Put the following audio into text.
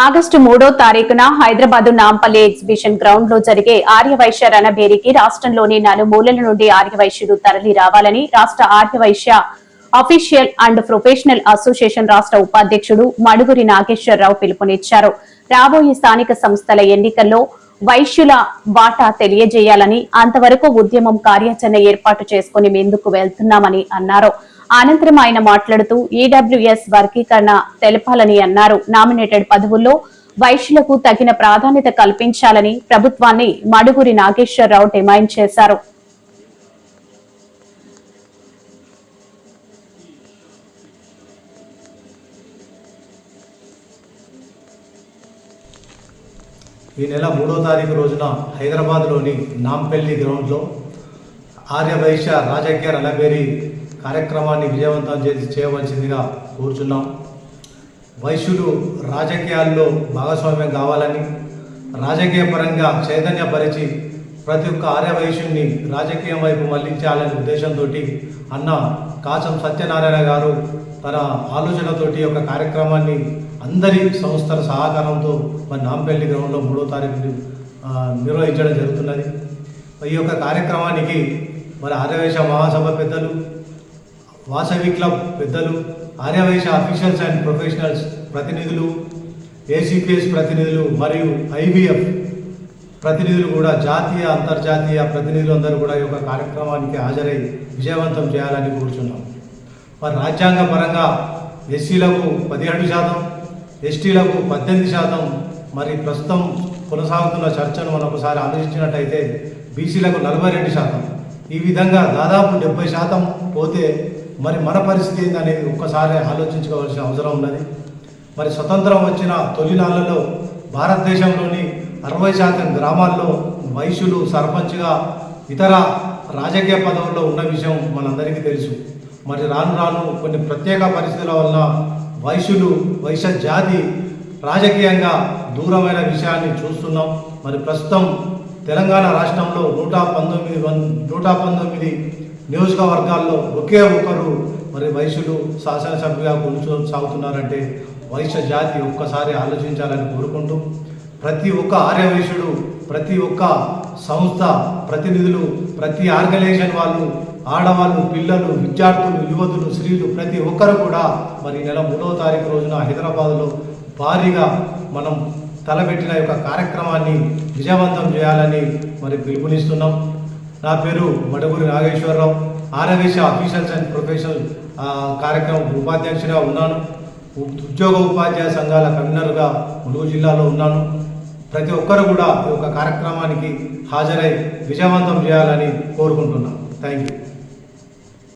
August 3వ తారీఖున Hyderabad Nampally exhibition ground లో జరిగే ఆర్యవైశ్య రణభేరికి రాష్ట్రంలోని నలుమూలల నుండి ఆర్యవైశ్యులు తరలి రావాలని రాష్ట్ర Aryavaishya official and professional association రాష్ట్ర ఉపాధ్యక్షుడు మడుగురి నాగేశ్వరరావు పిలుపునిచ్చారు. రాబోయే స్థానిక సంస్థల ఎన్నికల్లో వైశ్యుల వాటా తెలియజేయాలని, అంతవరకు ఉద్యమం కార్యాచరణ ఏర్పాటు చేసుకుని ముందుకు వెళ్తున్నామని అన్నారు. అనంతరం ఆయన మాట్లాడుతూ ఈడబ్ల్యూఎస్ వర్గీకరణ తెలపాలని అన్నారు. నామినేటెడ్ పదవుల్లో వైశ్యులకు తగిన ప్రాధాన్యత కల్పించాలని ప్రభుత్వాన్ని మడుగురి నాగేశ్వరరావు డిమాండ్ చేశారు. ఈ నెల 3వ తారీఖు రోజున హైదరాబాద్లోని నాంపల్లి గ్రౌండ్లో ఆర్యవైశ్య రాజకీయ రణభేరి కార్యక్రమాన్ని విజయవంతం చేయవలసిందిగా కోరుచున్నాం. వైశ్యులు రాజకీయాల్లో భాగస్వామ్యం కావాలని, రాజకీయ పరంగా చైతన్యపరిచి ప్రతి ఒక్క ఆర్యవైశ్యుని రాజకీయం వైపు మళ్లించాలనే ఉద్దేశంతో అన్న కాసం సత్యనారాయణ గారు తన ఆలోచనతోటి ఒక కార్యక్రమాన్ని అందరి సంస్థల సహకారంతో మరి నాంపల్లి గ్రౌండ్లో 3వ తారీఖు నిర్వహించడం జరుగుతున్నది. ఈ యొక్క కార్యక్రమానికి మరి ఆర్యవైశ్య మహాసభ పెద్దలు, వాసవి క్లబ్ పెద్దలు, ఆర్యవైశ్య అఫీషియల్స్ అండ్ ప్రొఫెషనల్స్ ప్రతినిధులు, ఏసీపీఎస్ ప్రతినిధులు మరియు ఐవీఎఫ్ ప్రతినిధులు కూడా, జాతీయ అంతర్జాతీయ ప్రతినిధులు అందరూ కూడా ఈ యొక్క కార్యక్రమానికి హాజరై విజయవంతం చేయాలని కోరుచున్నాం. మరి రాజ్యాంగ పరంగా ఎస్సీలకు 17%, ఎస్టీలకు 18%, మరి ప్రస్తుతం కొనసాగుతున్న చర్చను మనం ఒకసారి ఆలోచించినట్టయితే బీసీలకు 42%. ఈ విధంగా దాదాపు 70% పోతే మరి మన పరిస్థితి ఏందనేది ఒక్కసారి ఆలోచించుకోవాల్సిన అవసరం ఉన్నది. మరి స్వతంత్రం వచ్చిన తొలి నాళ్లలో భారతదేశంలోని 60% గ్రామాల్లో వైశ్యులు సర్పంచ్గా ఇతర రాజకీయ పదవుల్లో ఉన్న విషయం మనందరికీ తెలుసు. మరి రాను రాను కొన్ని ప్రత్యేక పరిస్థితుల వలన వైశ్య జాతి రాజకీయంగా దూరమైన విషయాన్ని చూస్తున్నాం. మరి ప్రస్తుతం తెలంగాణ రాష్ట్రంలో 119 నియోజకవర్గాల్లో ఒకే ఒకరు మరి వైశ్యులు శాసనసభ్యుగా కొనసాగుతున్నారంటే వైశ్య జాతి ఒక్కసారి ఆలోచించాలని కోరుకుంటూ, ప్రతి ఒక్క ఆర్యవైశ్యుడు, ప్రతి ఒక్క సంస్థ ప్రతినిధులు, ప్రతి ఆర్గనైజేషన్ వాళ్ళు, ఆడవాళ్ళు, పిల్లలు, విద్యార్థులు, యువతులు, స్త్రీలు ప్రతి ఒక్కరు కూడా మరి నెల 3వ తారీఖు రోజున హైదరాబాద్లో భారీగా మనం తలపెట్టిన యొక్క కార్యక్రమాన్ని విజయవంతం చేయాలని మరి పిలుపునిస్తున్నాం. నా పేరు Maduguri Nageswararao, Arya Vysya officials and professional కార్యక్రమం ఉపాధ్యక్షుడిగా ఉన్నాను. ఉద్యోగ ఉపాధ్యాయ సంఘాల కన్వీనర్గా ములుగు జిల్లాలో ఉన్నాను. ప్రతి ఒక్కరు కూడా ఈ యొక్క కార్యక్రమానికి హాజరై విజయవంతం చేయాలని కోరుకుంటున్నాను. Thank you.